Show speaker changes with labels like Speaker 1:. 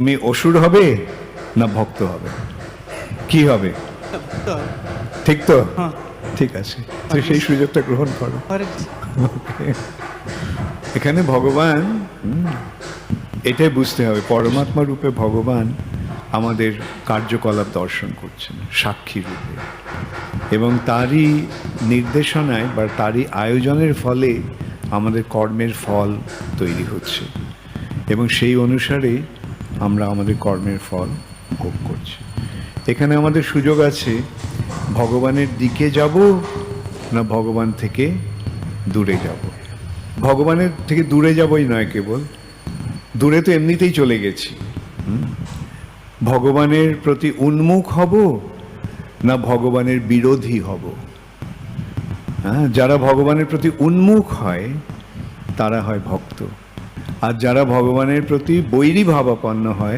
Speaker 1: মেয়ে অসুর হবে না ভক্ত হবে, কি হবে? ঠিক তো? ঠিক আছে, তো সেই সুযোগটা গ্রহণ করো। Okay. এখানে ভগবান, এটাই বুঝতে হবে, পরমাত্মা রূপে ভগবান আমাদের কার্যকলাপ দর্শন করছেন সাক্ষী রূপে, এবং তারই নির্দেশনায় বা তারই আয়োজনের ফলে আমাদের কর্মের ফল তৈরি হচ্ছে, এবং সেই অনুসারে আমরা আমাদের কর্মের ফল ভোগ করছি। এখানে আমাদের সুযোগ আছে ভগবানের দিকে যাব না ভগবান থেকে দূরে যাব। ভগবানের থেকে দূরে যাবই নয়, কেবল দূরে তো এমনিতেই চলে গেছি। ভগবানের প্রতি উন্মুখ হব না ভগবানের বিরোধী হব। হ্যাঁ, যারা ভগবানের প্রতি উন্মুখ হয় তারা হয় ভক্ত, আর যারা ভগবানের প্রতি বৈরী ভাবাপন্ন হয়